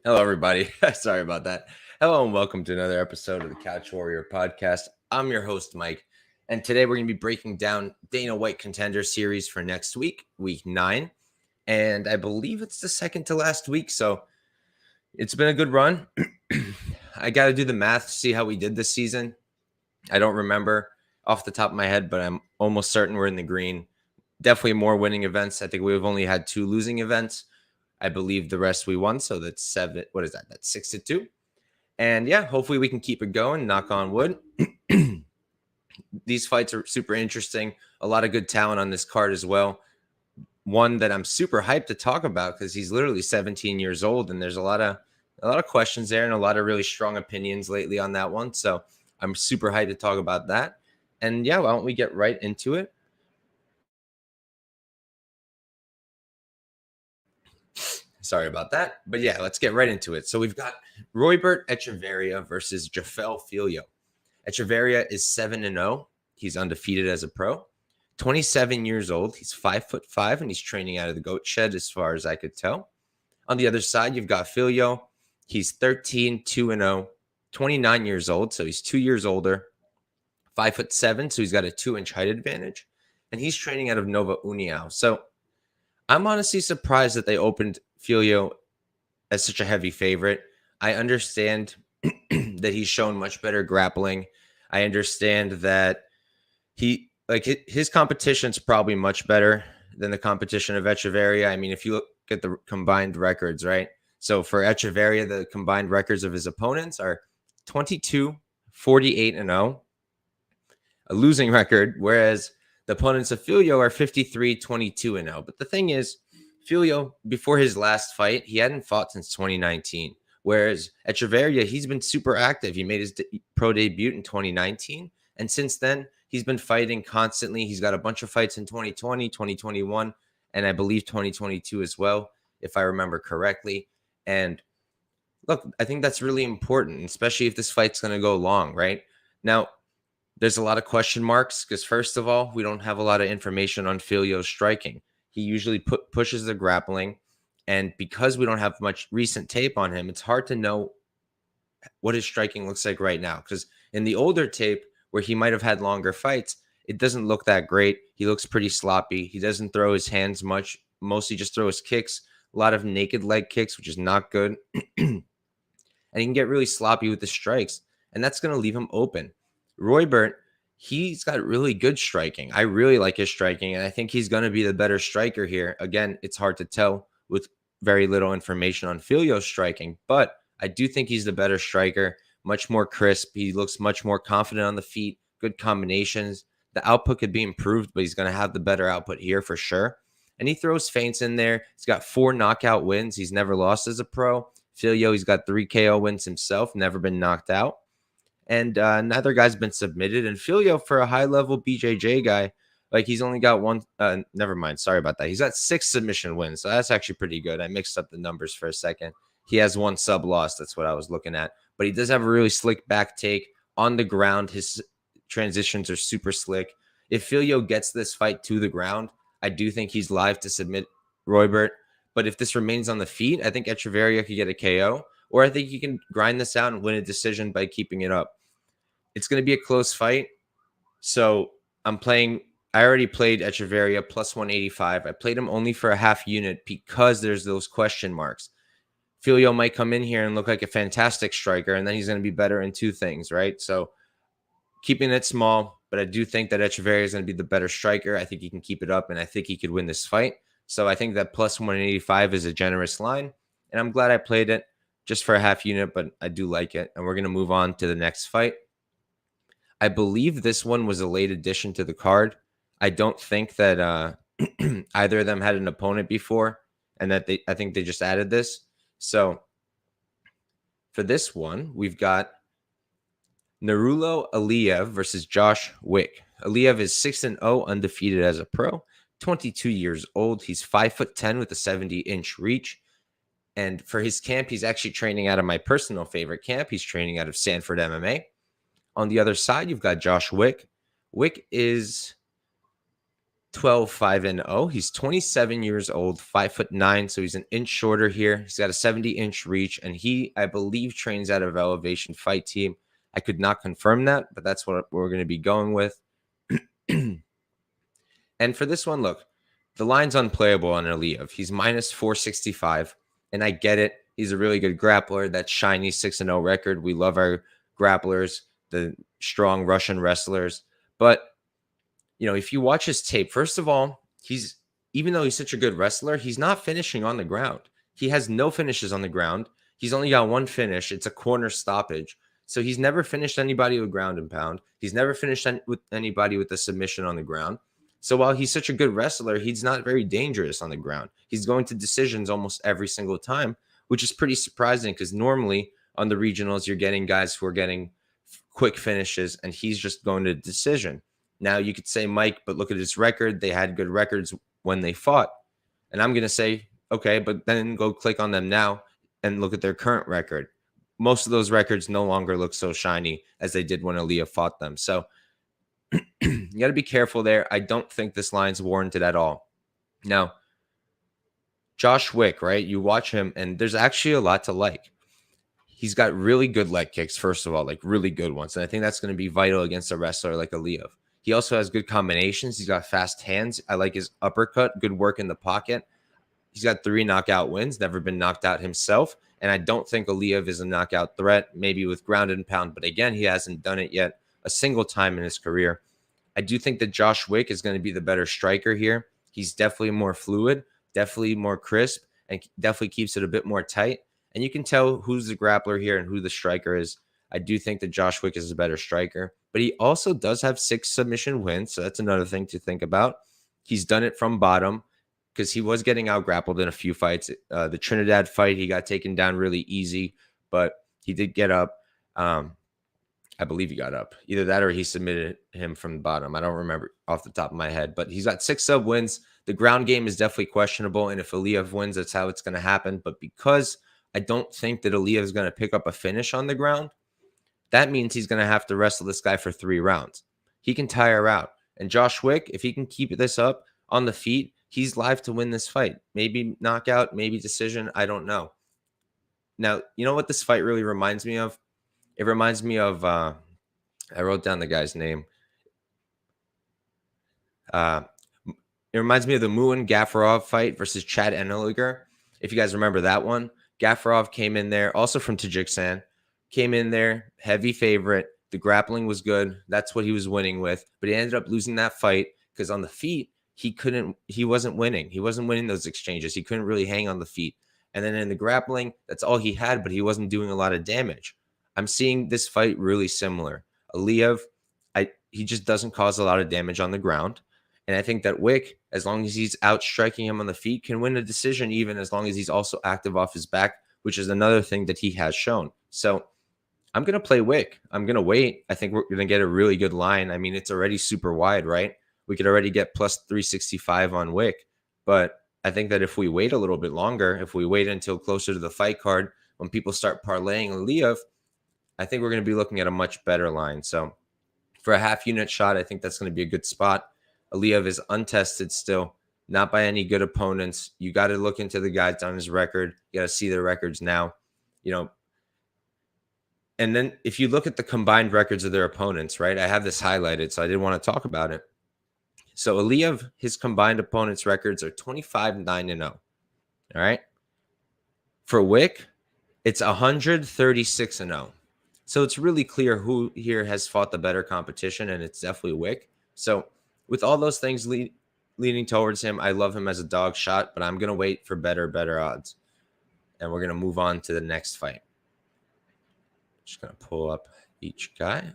Hello, everybody. Sorry about that. Hello, and welcome to another episode of the Couch Warrior podcast. I'm your host, Mike, and today we're going to be breaking down Dana White Contender series for next week, week 9. And I believe it's the second to last week, so it's been a good run. I got to do the math to see how we did this season. I don't remember off the top of my head, but I'm almost certain we're in the green. Definitely more winning events. I think we've only had 2 losing events. I believe the rest we won. So that's 7. What is that? That's 6-2. And yeah, hopefully we can keep it going. Knock on wood. These fights are super interesting. A lot of good talent on this card as well. One that I'm super hyped to talk about because he's literally 17 years old, and there's a lot of questions there and a lot of really strong opinions lately on that one. So I'm super hyped to talk about that. And yeah, why don't we get right into it? Sorry about that. But yeah, let's get right into it. So we've got Roybert Echeverria versus Jafel Filho. Echeverria is 7-0. He's undefeated as a pro. 27 years old. He's 5'5", and he's training out of the goat shed as far as I could tell. On the other side, you've got Filho. He's 13-2-0. 29 years old, so he's 2 years older. 5'7", so he's got a 2-inch height advantage. And he's training out of Nova União. So I'm honestly surprised that they opened Filho as such a heavy favorite. I understand that he's shown much better grappling. I understand that his competition's probably much better than the competition of Echeverria. I mean, if you look at the combined records, right? So for Echeverria, the combined records of his opponents are 22, 48-0, a losing record, whereas the opponents of Filho are 53, 22-0. But the thing is, Filho, before his last fight, he hadn't fought since 2019. Whereas Echeverria, he's been super active. He made his pro debut in 2019. And since then, he's been fighting constantly. He's got a bunch of fights in 2020, 2021, and I believe 2022 as well, if I remember correctly. And look, I think that's really important, especially if this fight's going to go long, right? Now, there's a lot of question marks because, first of all, we don't have a lot of information on Filho's striking. He usually pushes the grappling. And because we don't have much recent tape on him, it's hard to know what his striking looks like right now. Because in the older tape, where he might have had longer fights, it doesn't look that great. He looks pretty sloppy. He doesn't throw his hands much, mostly just throws kicks, a lot of naked leg kicks, which is not good. And he can get really sloppy with the strikes, and that's going to leave him open. Roybert, he's got really good striking. I really like his striking, and I think he's going to be the better striker here. Again, it's hard to tell with very little information on Filho's striking, but I do think he's the better striker, much more crisp. He looks much more confident on the feet, good combinations. The output could be improved, but he's going to have the better output here for sure. And he throws feints in there. He's got 4 knockout wins. He's never lost as a pro. Filho, he's got 3 KO wins himself, never been knocked out. And neither guy's been submitted. And Filho, for a high-level BJJ guy, like he's only got one. Never mind. Sorry about that. He's got 6 submission wins. So that's actually pretty good. I mixed up the numbers for a second. He has 1 sub loss. That's what I was looking at. But he does have a really slick back take on the ground. His transitions are super slick. If Filho gets this fight to the ground, I do think he's live to submit Roybert. But if this remains on the feet, I think Echeverria could get a KO. Or I think he can grind this out and win a decision by keeping it up. It's going to be a close fight. So I already played Echeverria plus 185. I played him only for a half unit because there's those question marks. Filho might come in here and look like a fantastic striker, and then he's going to be better in 2 things, right? So keeping it small, but I do think that Echeverria is going to be the better striker. I think he can keep it up, and I think he could win this fight. So I think that plus 185 is a generous line, and I'm glad I played it just for a half unit, but I do like it. And we're going to move on to the next fight. I believe this one was a late addition to the card. I don't think that either of them had an opponent before, and that I think they just added this. So for this one, we've got Nurullo Aliev versus Josh Wick. Aliev is 6-0, undefeated as a pro, 22 years old. He's 5'10" with a 70-inch reach. And for his camp, he's actually training out of my personal favorite camp. He's training out of Sanford MMA. On the other side, you've got Josh Wick. Wick is 12-5-0. He's 27 years old, 5'9", so he's an inch shorter here. He's got a 70-inch reach, and he, I believe, trains out of Elevation Fight Team. I could not confirm that, but that's what we're going to be going with. And for this one, look, the line's unplayable on Aliev. He's minus 465, and I get it. He's a really good grappler. That shiny 6-0 record. We love our grapplers, the strong Russian wrestlers. But, you know, if you watch his tape, first of all, even though he's such a good wrestler, he's not finishing on the ground. He has no finishes on the ground. He's only got one finish. It's a corner stoppage. So he's never finished anybody with ground and pound. He's never finished with anybody with a submission on the ground. So while he's such a good wrestler, he's not very dangerous on the ground. He's going to decisions almost every single time, which is pretty surprising because normally on the regionals, you're getting guys who are getting quick finishes, and he's just going to decision. Now, you could say, Mike, but look at his record. They had good records when they fought. And I'm going to say, okay, but then go click on them now and look at their current record. Most of those records no longer look so shiny as they did when Aliyah fought them. So you got to be careful there. I don't think this line's warranted at all. Now, Josh Wick, right? You watch him, and there's actually a lot to like. He's got really good leg kicks, first of all, like really good ones. And I think that's going to be vital against a wrestler like Aliev. He also has good combinations. He's got fast hands. I like his uppercut, good work in the pocket. He's got 3 knockout wins, never been knocked out himself. And I don't think Aliev is a knockout threat, maybe with ground and pound. But again, he hasn't done it yet a single time in his career. I do think that Josh Wick is going to be the better striker here. He's definitely more fluid, definitely more crisp, and definitely keeps it a bit more tight. And you can tell who's the grappler here and who the striker is. I do think that Josh Wick is a better striker, but he also does have 6 submission wins. So that's another thing to think about. He's done it from bottom because he was getting out grappled in a few fights. The Trinidad fight, he got taken down really easy, but he did get up. I believe he got up. Either that or he submitted him from the bottom. I don't remember off the top of my head, but he's got 6 sub wins. The ground game is definitely questionable, and if Aliev wins, that's how it's going to happen. But because I don't think that Aliev is going to pick up a finish on the ground, that means he's going to have to wrestle this guy for 3 rounds. He can tire out. And Josh Wick, if he can keep this up on the feet, he's live to win this fight. Maybe knockout, maybe decision. I don't know. Now, you know what this fight really reminds me of? It reminds me of, I wrote down the guy's name. It reminds me of the Muin Gafarov fight versus Chad Eneliger. If you guys remember that one, Gafarov came in there, also from Tajikistan, came in there, heavy favorite. The grappling was good. That's what he was winning with. But he ended up losing that fight because on the feet, he wasn't winning. He wasn't winning those exchanges. He couldn't really hang on the feet. And then in the grappling, that's all he had, but he wasn't doing a lot of damage. I'm seeing this fight really similar. Aliev, he just doesn't cause a lot of damage on the ground. And I think that Wick, as long as he's outstriking him on the feet, can win a decision, even as long as he's also active off his back, which is another thing that he has shown. So I'm going to play Wick. I'm going to wait. I think we're going to get a really good line. I mean, it's already super wide, right? We could already get plus 365 on Wick. But I think that if we wait a little bit longer, if we wait until closer to the fight card, when people start parlaying Aliev, I think we're going to be looking at a much better line. So for a half unit shot, I think that's going to be a good spot. Aliev is untested still, not by any good opponents. You got to look into the guys on his record. You got to see their records now, you know. And then if you look at the combined records of their opponents, right? I have this highlighted, so I didn't want to talk about it. So Aliev, his combined opponents' records are 25-9-0. All right. For Wick, it's 136-0. So it's really clear who here has fought the better competition, and it's definitely Wick. So with all those things leaning towards him, I love him as a dog shot, but I'm going to wait for better odds. And we're going to move on to the next fight. Just going to pull up each guy.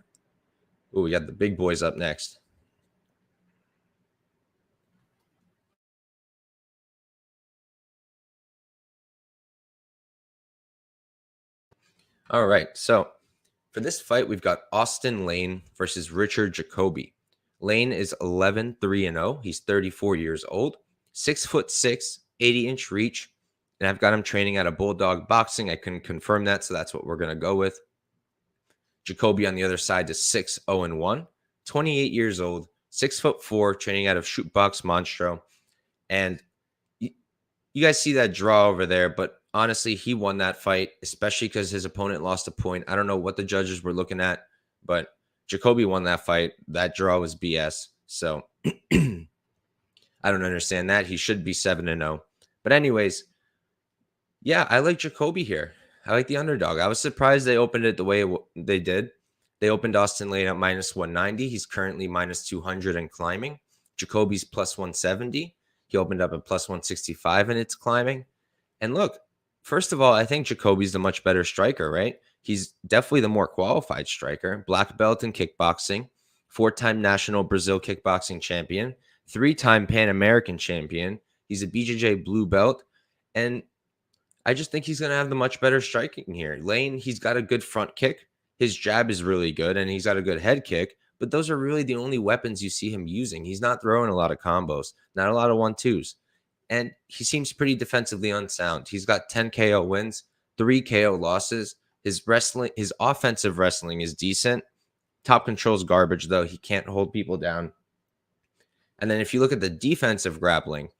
Oh, we got the big boys up next. All right, so for this fight, we've got Austen Lane versus Richard Jacobi. Lane is 11-3-0. He's 34 years old, 6'6", 80-inch reach, and I've got him training out of Bulldog Boxing. I couldn't confirm that, so that's what we're going to go with. Jacobi on the other side is 6-0-1, 28 years old, 6'4", training out of Shootbox Monstro. And you guys see that draw over there, but honestly, he won that fight, especially because his opponent lost a point. I don't know what the judges were looking at, but Jacobi won that fight. That draw was BS. So I don't understand that. He should be 7-0. But anyways, yeah, I like Jacobi here. I like the underdog. I was surprised they opened it the way they did. They opened Austen Lane at -190. He's currently -200 and climbing. Jacobi's +170. He opened up at +165 and it's climbing. And look, first of all, I think Jacobi's the much better striker, right? He's definitely the more qualified striker. Black belt in kickboxing, 4-time national Brazil kickboxing champion, 3-time Pan American champion. He's a BJJ blue belt. And I just think he's going to have the much better striking here. Lane, he's got a good front kick. His jab is really good, and he's got a good head kick. But those are really the only weapons you see him using. He's not throwing a lot of combos, not a lot of 1-2s. And he seems pretty defensively unsound. He's got 10 KO wins, 3 KO losses. His offensive wrestling is decent. Top control's garbage, though. He can't hold people down. And then if you look at the defensive grappling,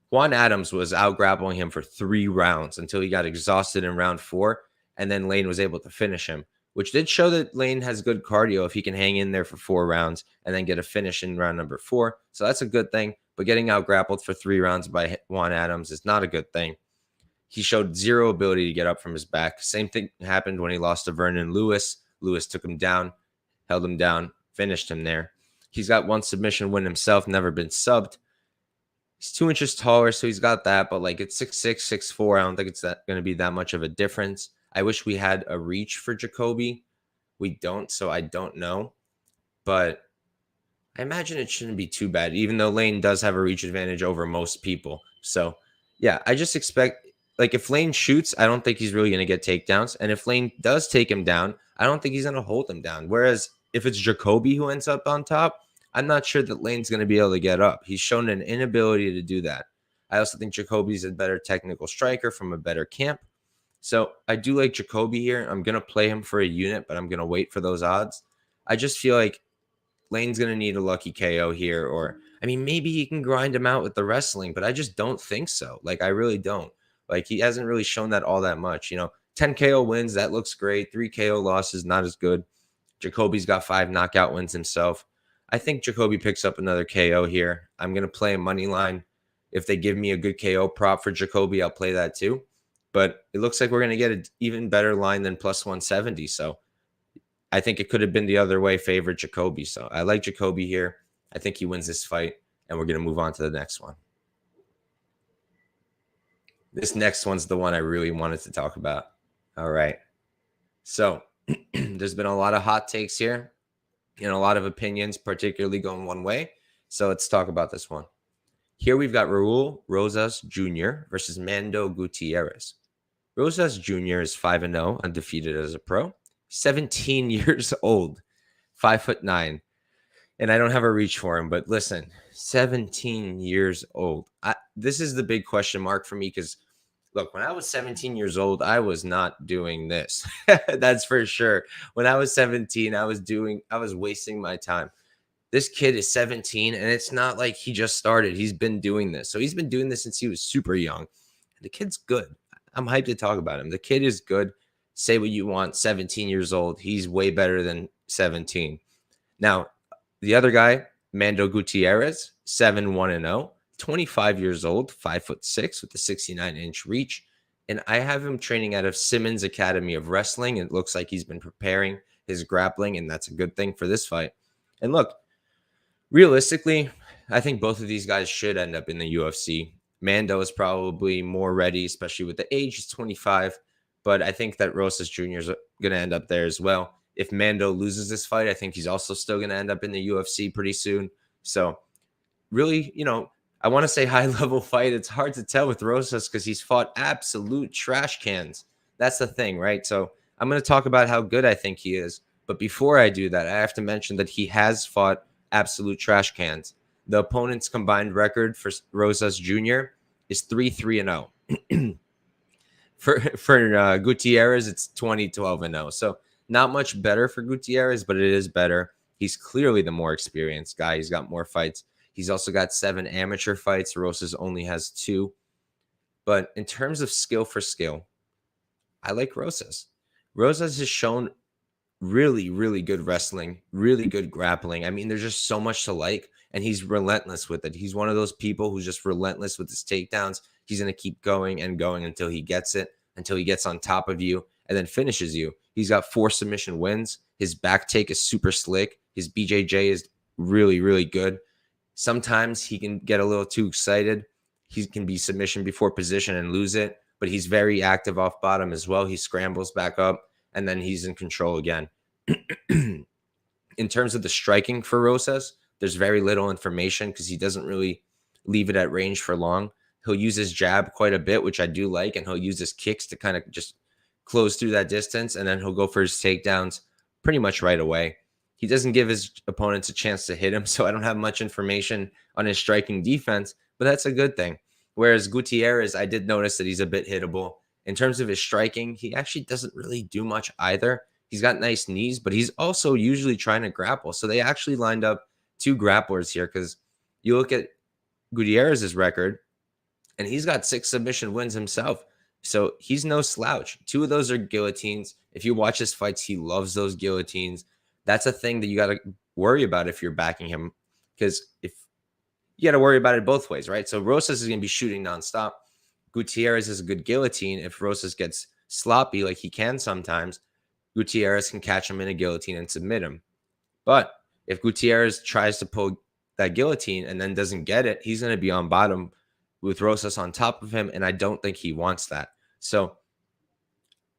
Juan Adams was out-grappling him for 3 rounds until he got exhausted in round 4, and then Lane was able to finish him, which did show that Lane has good cardio if he can hang in there for 4 rounds and then get a finish in round number 4. So that's a good thing, but getting out-grappled for 3 rounds by Juan Adams is not a good thing. He showed zero ability to get up from his back. Same thing happened when he lost to Vernon Lewis. Lewis took him down, held him down, finished him there. He's got 1 submission win himself, never been subbed. He's 2 inches taller, so he's got that, but like it's 6'6", 6'4". I don't think it's going to be that much of a difference. I wish we had a reach for Jacobi. We don't, so I don't know. But I imagine it shouldn't be too bad, even though Lane does have a reach advantage over most people. So, yeah, I just expect, like, if Lane shoots, I don't think he's really going to get takedowns. And if Lane does take him down, I don't think he's going to hold him down. Whereas if it's Jacobi who ends up on top, I'm not sure that Lane's going to be able to get up. He's shown an inability to do that. I also think Jacobi's a better technical striker from a better camp. So I do like Jacobi here. I'm going to play him for a unit, but I'm going to wait for those odds. I just feel like Lane's going to need a lucky KO here. Or, I mean, maybe he can grind him out with the wrestling, but I just don't think so. Like, I really don't. Like, he hasn't really shown that all that much. 10 KO wins, that looks great. 3 KO losses, not as good. Jacobi's got 5 knockout wins himself. I think Jacobi picks up another KO here. I'm going to play a money line. If they give me a good KO prop for Jacobi, I'll play that too. But it looks like we're going to get an even better line than +170. So I think it could have been the other way, favored Jacobi. So I like Jacobi here. I think he wins this fight, and we're going to move on to the next one. This next one's the one I really wanted to talk about. All right. So there's been a lot of hot takes here and a lot of opinions, particularly going one way. So let's talk about this one. Here we've got Raul Rosas Jr. versus Mando Gutierrez. Rosas Jr. is 5-0, undefeated as a pro. 17 years old, 5'9". And I don't have a reach for him, but listen, 17 years old. This is the big question mark for me because, look, when I was 17 years old, I was not doing this. That's for sure. When I was 17, I was wasting my time. This kid is 17, and it's not like he just started. He's been doing this. So he's been doing this since he was super young. The kid's good. I'm hyped to talk about him. The kid is good. Say what you want. 17 years old. He's way better than 17. Now, the other guy, Mando Gutierrez, 7-1-0, 25 years old, 5'6", with a 69-inch reach. And I have him training out of Simmons Academy of Wrestling. It looks like he's been preparing his grappling, and that's a good thing for this fight. And look, realistically, I think both of these guys should end up in the UFC. Mando is probably more ready, especially with the age. He's 25. But I think that Rosas Jr. is going to end up there as well. If Mando loses this fight, I think he's also still going to end up in the UFC pretty soon. So really, I want to say high-level fight. It's hard to tell with Rosas because he's fought absolute trash cans. That's the thing, right? So I'm going to talk about how good I think he is. But before I do that, I have to mention that he has fought absolute trash cans. The opponent's combined record for Rosas Jr. is 3-3-0. For Gutierrez, it's 20-12-0. So not much better for Gutierrez, but it is better. He's clearly the more experienced guy. He's got more fights. He's also got 7 amateur fights. Rosas only has 2. But in terms of skill for skill, I like Rosas. Rosas has shown really, really good wrestling, really good grappling. I mean, there's just so much to like, and he's relentless with it. He's one of those people who's just relentless with his takedowns. He's going to keep going and going until he gets it, until he gets on top of you and then finishes you. He's got 4 submission wins. His back take is super slick. His BJJ is really, really good. Sometimes he can get a little too excited. He can be submission before position and lose it, but he's very active off bottom as well. He scrambles back up, and then he's in control again. In terms of the striking for Rosas, there's very little information because he doesn't really leave it at range for long. He'll use his jab quite a bit, which I do like, and he'll use his kicks to kind of just close through that distance, and then he'll go for his takedowns pretty much right away. He doesn't give his opponents a chance to hit him, so I don't have much information on his striking defense, but that's a good thing. Whereas Gutierrez, I did notice that he's a bit hittable. In terms of his striking, he actually doesn't really do much either. He's got nice knees, but he's also usually trying to grapple. So they actually lined up 2 grapplers here because you look at Gutierrez's record, and he's got 6 submission wins himself. So he's no slouch. 2 of those are guillotines. If you watch his fights, he loves those guillotines. That's a thing that you got to worry about if you're backing him, because if you got to worry about it both ways, right? So Rosas is going to be shooting nonstop. Gutierrez is a good guillotine. If Rosas gets sloppy, like he can sometimes, Gutierrez can catch him in a guillotine and submit him. But if Gutierrez tries to pull that guillotine and then doesn't get it, he's going to be on bottom with Rosas on top of him, and I don't think he wants that. So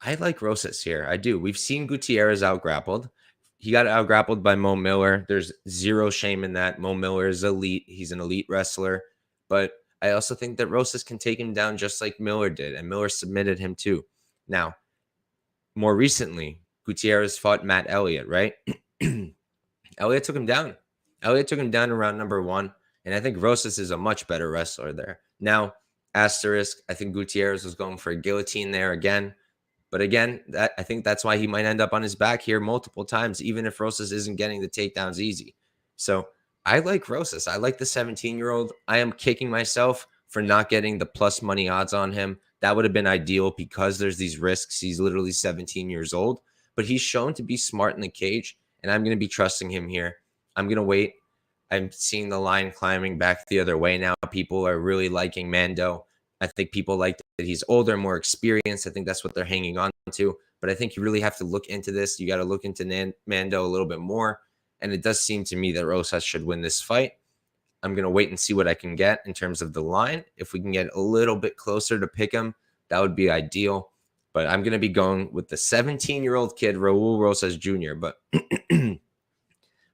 I like Rosas here. I do. We've seen Gutierrez out-grappled. He got out-grappled by Mo Miller. There's zero shame in that. Mo Miller is elite. He's an elite wrestler. But I also think that Rosas can take him down just like Miller did, and Miller submitted him too. Now, more recently, Gutierrez fought Matt Elliott, right? Elliott took him down. Elliott took him down in round number 1, and I think Rosas is a much better wrestler there. Now, asterisk, I think Gutierrez was going for a guillotine there again. But again, I think that's why he might end up on his back here multiple times, even if Rosas isn't getting the takedowns easy. So I like Rosas. I like the 17-year-old. I am kicking myself for not getting the plus money odds on him. That would have been ideal because there's these risks. He's literally 17 years old, but he's shown to be smart in the cage, and I'm going to be trusting him here. I'm going to wait. I'm seeing the line climbing back the other way now. People are really liking Mando. I think people like that he's older, more experienced. I think that's what they're hanging on to. But I think you really have to look into this. You got to look into Mando a little bit more. And it does seem to me that Rosas should win this fight. I'm going to wait and see what I can get in terms of the line. If we can get a little bit closer to pick him, that would be ideal. But I'm going to be going with the 17-year-old kid, Raul Rosas Jr. But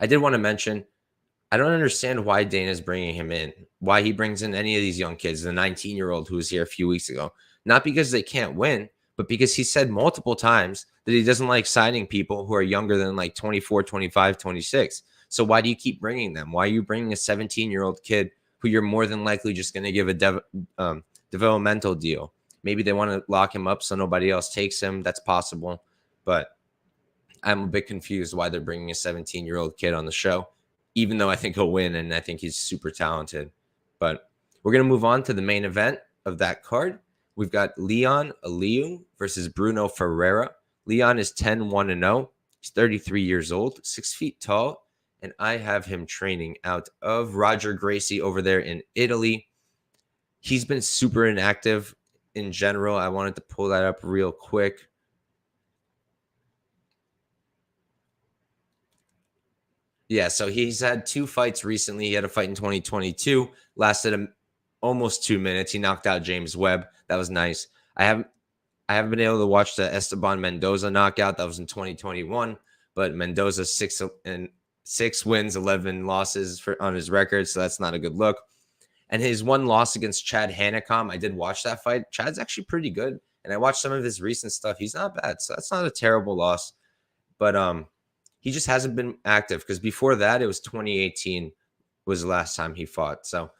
I did want to mention, I don't understand why Dana's bringing him in, why he brings in any of these young kids, the 19-year-old who was here a few weeks ago. Not because they can't win, but because he said multiple times that he doesn't like signing people who are younger than like 24, 25, 26. So why do you keep bringing them? Why are you bringing a 17-year-old kid who you're more than likely just going to give a developmental deal? Maybe they want to lock him up so nobody else takes him. That's possible. But I'm a bit confused why they're bringing a 17-year-old kid on the show, even though I think he'll win and I think he's super talented. But we're going to move on to the main event of that card. We've got Leon Aliu versus Brunno Ferreira. Leon is 10-1-0. He's 33 years old, 6 feet tall, and I have him training out of Roger Gracie over there in Italy. He's been super inactive in general. I wanted to pull that up real quick. Yeah, so he's had 2 fights recently. He had a fight in 2022, lasted almost 2 minutes. He knocked out James Webb. That was nice. I haven't been able to watch the Esteban Mendoza knockout. That was in 2021, but Mendoza 6 wins, 11 losses on his record, so that's not a good look. And his 1 loss against Chad Hanekom, I did watch that fight. Chad's actually pretty good, and I watched some of his recent stuff. He's not bad, so that's not a terrible loss. But he just hasn't been active because before that, it was 2018 was the last time he fought. So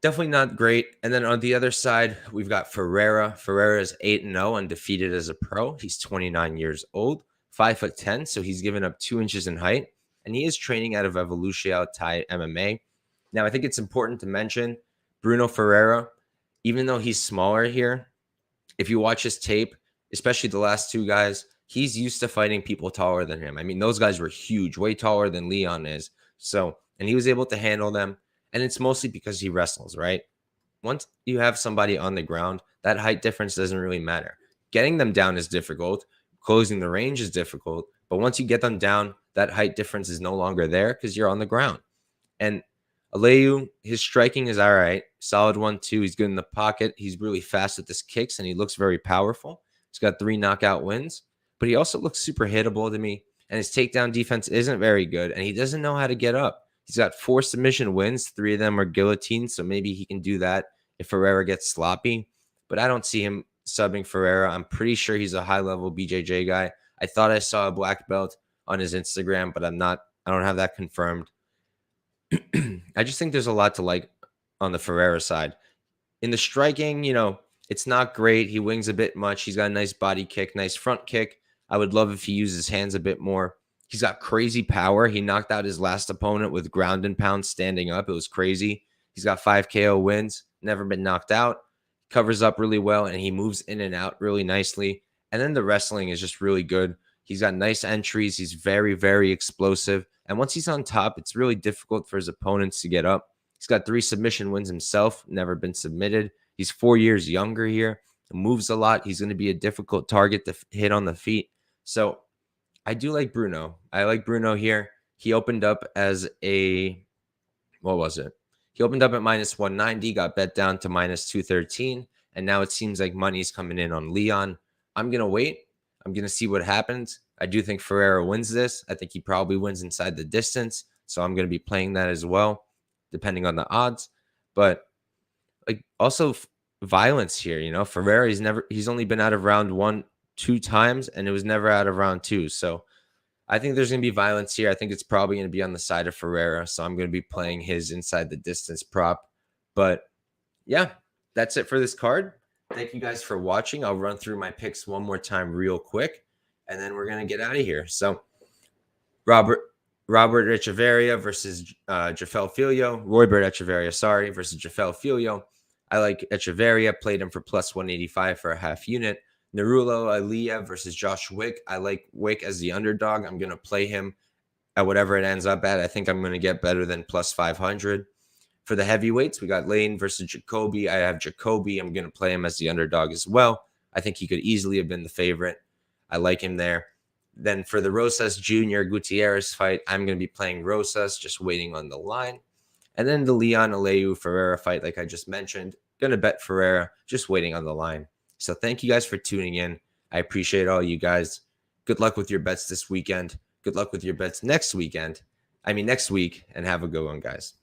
definitely not great. And then on the other side, we've got Ferreira. Ferreira is 8-0, undefeated as a pro. He's 29 years old, 5'10", so he's given up 2 inches in height. and he is training out of Evolution Thai MMA. Now, I think it's important to mention Brunno Ferreira, even though he's smaller here, if you watch his tape, especially the last two guys, he's used to fighting people taller than him. I mean, those guys were huge, way taller than Leon is. So, and he was able to handle them. And it's mostly because he wrestles, right? Once you have somebody on the ground, that height difference doesn't really matter. Getting them down is difficult. Closing the range is difficult. But once you get them down, that height difference is no longer there because you're on the ground. And Aliu, his striking is all right. Solid 1-2. He's good in the pocket. He's really fast with his kicks, and he looks very powerful. He's got 3 knockout wins, but he also looks super hittable to me, and his takedown defense isn't very good, and he doesn't know how to get up. He's got 4 submission wins. 3 of them are guillotines, so maybe he can do that if Ferreira gets sloppy, but I don't see him subbing Ferreira. I'm pretty sure he's a high-level BJJ guy. I thought I saw a black belt on his Instagram, but I don't have that confirmed. I just think there's a lot to like on the Ferreira side. In the striking, it's not great. He wings a bit much. He's got a nice body kick, nice front kick. I would love if he used his hands a bit more. He's got crazy power. He knocked out his last opponent with ground and pound standing up. It was crazy. He's got 5 KO wins, never been knocked out, covers up really well, and he moves in and out really nicely. And then the wrestling is just really good. He's got nice entries. He's very, very explosive. And once he's on top, it's really difficult for his opponents to get up. He's got 3 submission wins himself, never been submitted. He's 4 years younger here, moves a lot. He's going to be a difficult target to hit on the feet. So I do like Brunno. I like Brunno here. He opened up as a, what was it? He opened up at minus 190, got bet down to minus 213, and now it seems like money's coming in on Leon. I'm going to wait. I'm going to see what happens. I do think Ferreira wins this. I think he probably wins inside the distance. So I'm going to be playing that as well, depending on the odds. But like also violence here, Ferreira, he's only been out of round 1 2 times, and it was never out of round 2. So I think there's going to be violence here. I think it's probably going to be on the side of Ferreira. So I'm going to be playing his inside the distance prop. But yeah, that's it for this card. Thank you guys for watching. I'll run through my picks one more time real quick, and then we're going to get out of here. So Roybert Echeverria versus Jafel Filho. Roybert Echeverria, versus Jafel Filho. I like Echeverria. Played him for plus 185 for a half unit. Nurullo Aliev versus Josh Wick. I like Wick as the underdog. I'm going to play him at whatever it ends up at. I think I'm going to get better than plus 500. For the heavyweights, we got Lane versus Jacobi. I have Jacobi. I'm going to play him as the underdog as well. I think he could easily have been the favorite. I like him there. Then for the Rosas Jr. Gutierrez fight, I'm going to be playing Rosas, just waiting on the line. And then the Leon Aliu Ferreira fight, like I just mentioned, going to bet Ferreira, just waiting on the line. So thank you guys for tuning in. I appreciate all you guys. Good luck with your bets this weekend. Good luck with your bets next week, and have a good one, guys.